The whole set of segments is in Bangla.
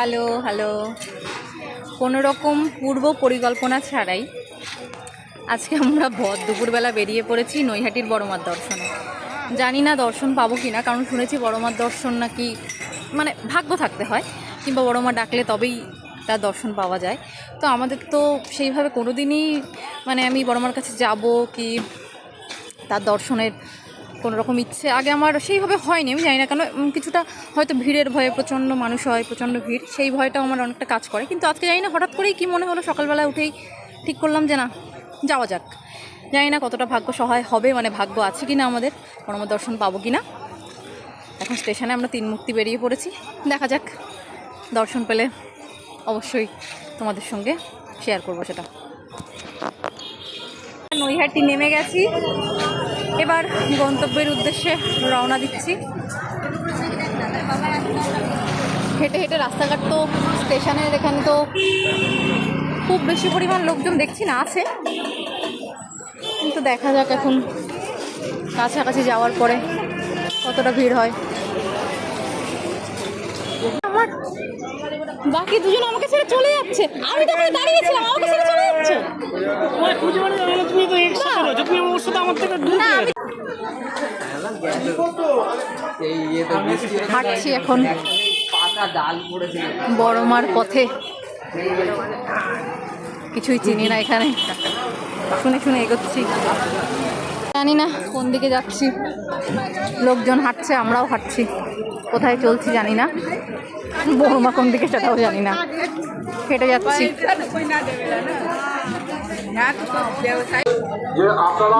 হ্যালো হ্যালো কোনো রকম পূর্ব পরিকল্পনা ছাড়াই আজকে আমরা দুপুরবেলা বেরিয়ে পড়েছি নৈহাটির বড়মার দর্শনে। জানি না দর্শন পাবো কি না, কারণ শুনেছি বড়মার দর্শন নাকি মানে ভাগ্য থাকতে হয়, কিংবা বড়মা ডাকলে তবেই তার দর্শন পাওয়া যায়। তো আমাদের তো সেইভাবে কোনো দিনই মানে আমি বড়মার কাছে যাব কি তার দর্শনের কোনো রকম ইচ্ছে আগে আমার সেইভাবে হয়নি। আমি জানি না কেন, কিছুটা হয়তো ভিড়ের ভয়ে, প্রচণ্ড মানুষ হয়, প্রচণ্ড ভিড়, সেই ভয়টাও আমার অনেকটা কাজ করে। কিন্তু আজকে জানি না হঠাৎ করেই কী মনে হলো, সকালবেলা উঠেই ঠিক করলাম যে না, যাওয়া যাক। জানি না কতটা ভাগ্য সহায় হবে, মানে ভাগ্য আছে কি না আমাদের, বড়মার দর্শন পাবো কি না। এখন স্টেশনে আমরা তিন মূর্তি বেরিয়ে পড়েছি, দেখা যাক। দর্শন পেলে অবশ্যই তোমাদের সঙ্গে শেয়ার করবো সেটা। নৈহাটি নেমে গেছি, এবার গন্তব্যের উদ্দেশ্যে রওনা দিচ্ছি। হেঁটে হেঁটে রাস্তাঘাট তো স্টেশনের এখানে তো খুব বেশি পরিমাণ লোকজন দেখছি না, আছে, কিন্তু দেখা যাক এখন কাছাকাছি যাওয়ার পরে কতটা ভিড় হয়। আমার বাকি দুজন আমাকে ছেড়ে চলে যাচ্ছে, আমি তো দাঁড়িয়েছিলাম, আমাকে ছেড়ে চলে যাচ্ছে। হাঁটছি এখন বড়মার পথে, কিছুই চিনি না এখানে, শুনে শুনে এগোচ্ছি, জানি না কোন দিকে যাচ্ছি। লোকজন হাঁটছে, আমরাও হাঁটছি, কোথায় চলছি জানি না, বড়মা কোন দিকে সেটাও জানি না, হেঁটে যাচ্ছি।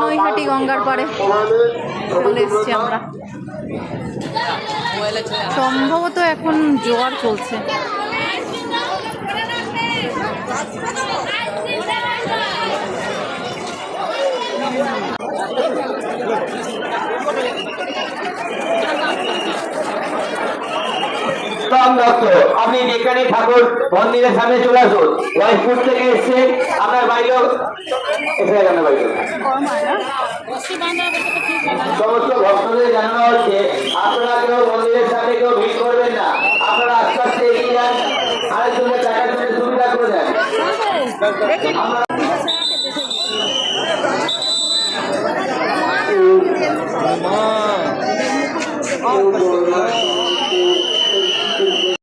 নৈহাটি গঙ্গার পাড়ে চলে এসছি আমরা, সম্ভবত এখন জোয়ার চলছে। আপনি যেখানে ঠাকুর মন্দিরের সামনে চলে আসুন, ওয়াইফুট থেকে এসছে, আপনার বাইরেও সমস্ত ভক্তদের জানানো হচ্ছে আপনারা কেউ মন্দিরের সামনে কেউ ভিড় করবেন না, আপনারা আস্তে আস্তে এগিয়ে যান, আরেকজনের টাকার জন্য সুবিধা করে দেন।